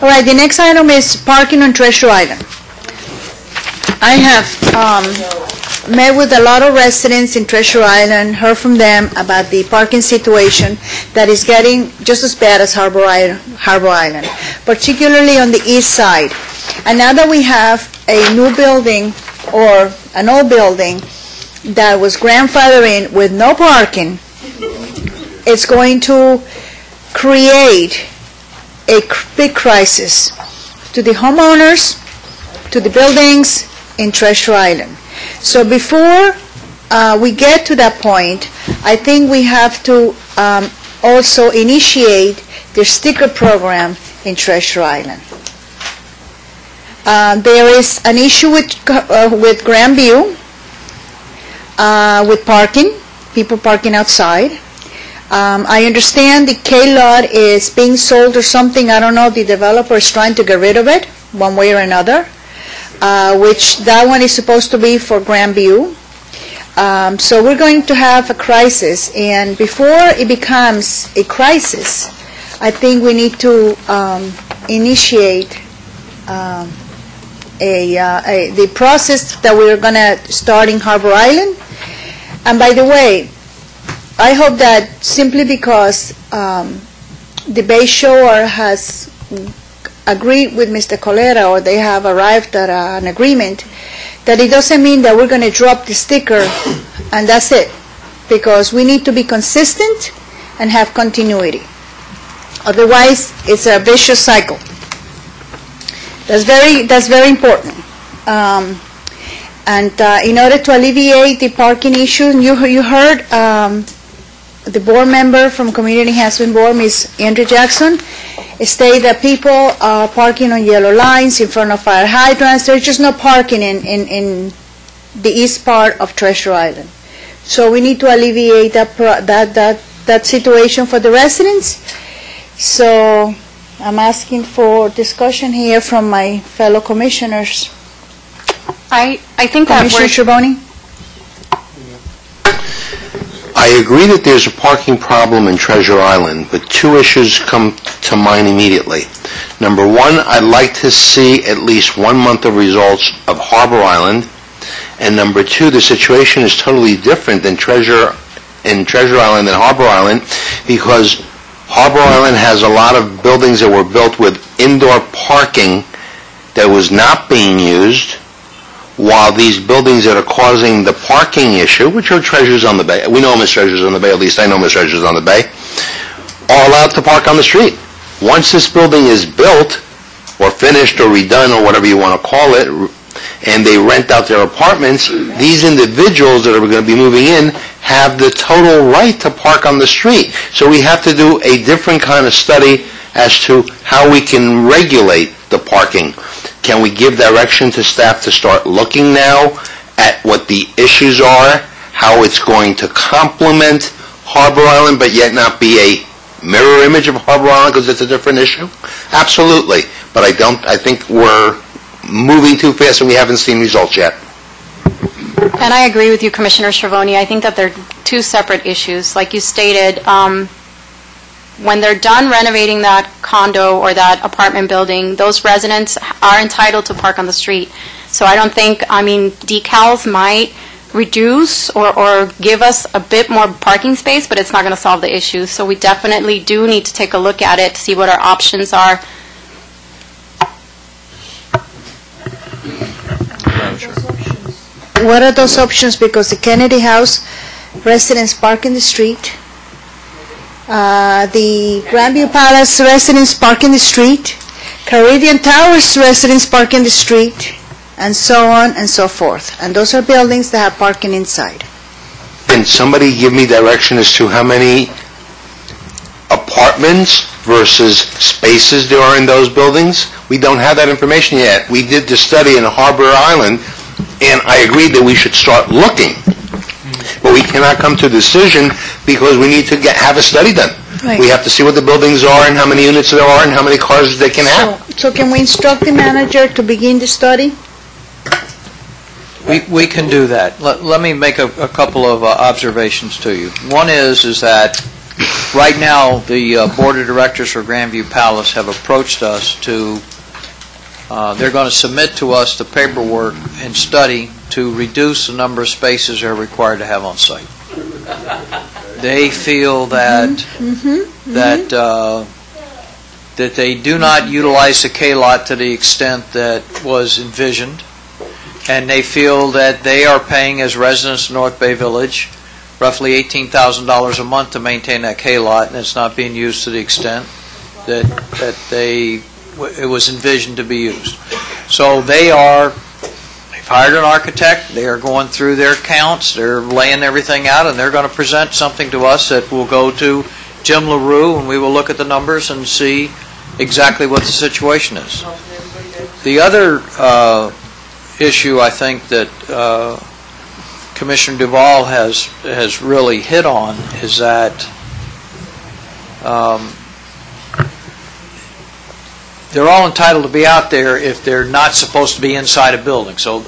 All right, the next item is parking on Treasure Island. I have met with a lot of residents in Treasure Island, heard from them about the parking situation that is getting just as bad as Harbor Island, particularly on the east side. And now that we have a new building or an old building that was grandfathered in with no parking, it's going to create a big crisis to the homeowners, to the buildings in Treasure Island. So before we get to that point, I think we have to also initiate the sticker program in Treasure Island. There is an issue with Grandview, with parking, people parking outside. I understand the K-lot is being sold or something. I don't know if the developer is trying to get rid of it one way or another, which that one is supposed to be for Grandview. So we're going to have a crisis, and before it becomes a crisis, I think we need to initiate the process that we're going to start in Harbor Island. And by the way, I hope that simply because the Bay Shore has agreed with Mr. Colera, or they have arrived at an agreement, that it doesn't mean that we're going to drop the sticker and that's it, because we need to be consistent and have continuity. Otherwise, it's a vicious cycle. That's very important. And in order to alleviate the parking issues, you heard the board member from Community Enhancement Board, Ms. Andrea Jackson, state that people are parking on yellow lines in front of fire hydrants. There's just no parking in the east part of Treasure Island. So we need to alleviate that situation for the residents. So I'm asking for discussion here from my fellow commissioners. I think that Commissioner Schiavone? I agree that there's a parking problem in Treasure Island, but two issues come to mind immediately. Number one, I'd like to see at least 1 month of results of Harbor Island. And number two, the situation is totally different in Treasure Island than Harbor Island, because Harbor Island has a lot of buildings that were built with indoor parking that was not being used, while these buildings that are causing the parking issue, which are Treasures on the Bay, we know them as Treasures on the Bay, at least I know them as Treasures on the Bay, are allowed to park on the street. Once this building is built, or finished, or redone, or whatever you want to call it, and they rent out their apartments, these individuals that are going to be moving in have the total right to park on the street. So we have to do a different kind of study as to how we can regulate the parking. Can we give direction to staff to start looking now at what the issues are, how it's going to complement Harbor Island, but yet not be a mirror image of Harbor Island because it's a different issue? Absolutely. But I think we're moving too fast and we haven't seen results yet. And I agree with you, Commissioner Schiavone. I think that they're two separate issues. Like you stated, when they're done renovating that condo or that apartment building, those residents are entitled to park on the street. So I don't think, decals might reduce or give us a bit more parking space, but it's not going to solve the issue. So we definitely do need to take a look at it to see what our options are. What are those options? Because the Kennedy House residents park in the street. The Grandview Palace residents park in the street. Caribbean Towers residents park in the street, and so on and so forth. And those are buildings that have parking inside. Can somebody give me direction as to how many apartments versus spaces there are in those buildings? We don't have that information yet. We did the study in Harbor Island, and I agreed that we should start looking. But we cannot come to a decision because we need to have a study done. Right. We have to see what the buildings are and how many units there are and how many cars they can have. So can we instruct the manager to begin the study? We can do that. Let me make a couple of observations to you. One is that Right now, the Board of Directors for Grandview Palace have approached us to, they're going to submit to us the paperwork and study to reduce the number of spaces they're required to have on site. They feel that that they do not utilize the K-lot to the extent that was envisioned, and they feel that they are paying, as residents of North Bay Village, roughly $18,000 a month to maintain that K-lot, and it's not being used to the extent that it was envisioned to be used. So they've hired an architect, they are going through their counts, they're laying everything out, and they're going to present something to us that will go to Jim LaRue, and we will look at the numbers and see exactly what the situation is. The other issue I think that Commissioner Duval has really hit on is that they're all entitled to be out there if they're not supposed to be inside a building. So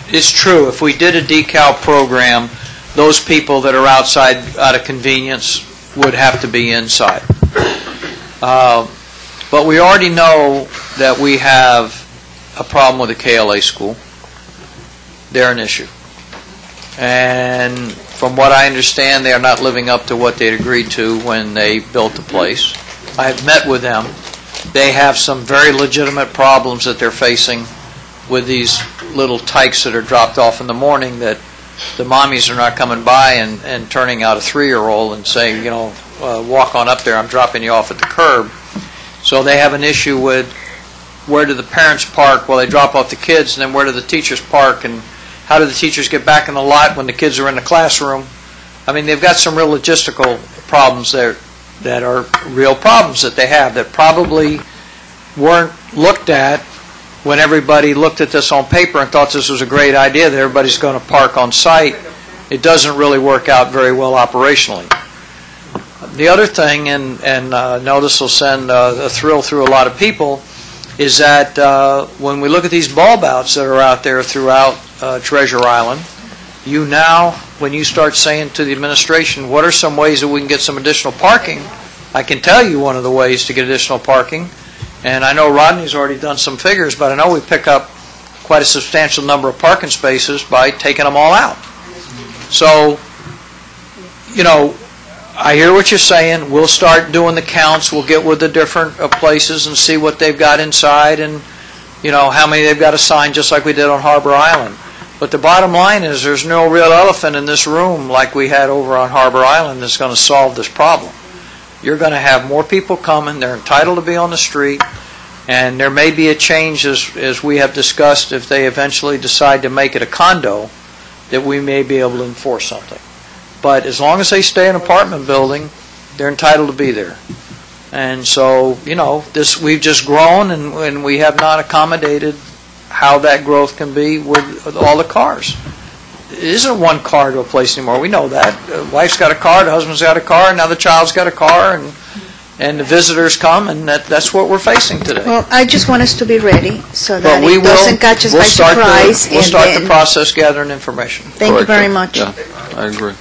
it's true, if we did a decal program, those people that are outside out of convenience would have to be inside. But we already know that we have a problem with the KLA school. They're an issue. And from what I understand, they are not living up to what they agreed to when they built the place. I have met with them. They have some very legitimate problems that they're facing with these little tykes that are dropped off in the morning, that the mommies are not coming by and turning out a 3-year-old and saying, you know, walk on up there, I'm dropping you off at the curb. So they have an issue with where do the parents park while they drop off the kids, and then where do the teachers park, and how do the teachers get back in the lot when the kids are in the classroom. I mean, they've got some real logistical problems there that are real problems that they have that probably weren't looked at when everybody looked at this on paper and thought this was a great idea that everybody's going to park on site. It doesn't really work out very well operationally. The other thing, and know this will send a thrill through a lot of people, is that when we look at these bulb outs that are out there throughout Treasure Island, you now, when you start saying to the administration, what are some ways that we can get some additional parking, I can tell you one of the ways to get additional parking, and I know Rodney's already done some figures, but I know we pick up quite a substantial number of parking spaces by taking them all out. So, you know, I hear what you're saying. We'll start doing the counts. We'll get with the different places and see what they've got inside and, you know, how many they've got assigned, just like we did on Harbor Island. But the bottom line is there's no real elephant in this room like we had over on Harbor Island that's going to solve this problem. You're going to have more people coming. They're entitled to be on the street. And there may be a change, as we have discussed, if they eventually decide to make it a condo, that we may be able to enforce something. But as long as they stay in an apartment building, they're entitled to be there. And so, you know, we've just grown, and we have not accommodated how that growth can be with all the cars. It isn't one car to a place anymore. We know that. The wife's got a car, the husband's got a car, and now the child's got a car, and the visitors come, and that's what we're facing today. Well, I just want us to be ready so that But it doesn't catch us by surprise. We'll start the process gathering information. Thank you very much. Yeah, I agree.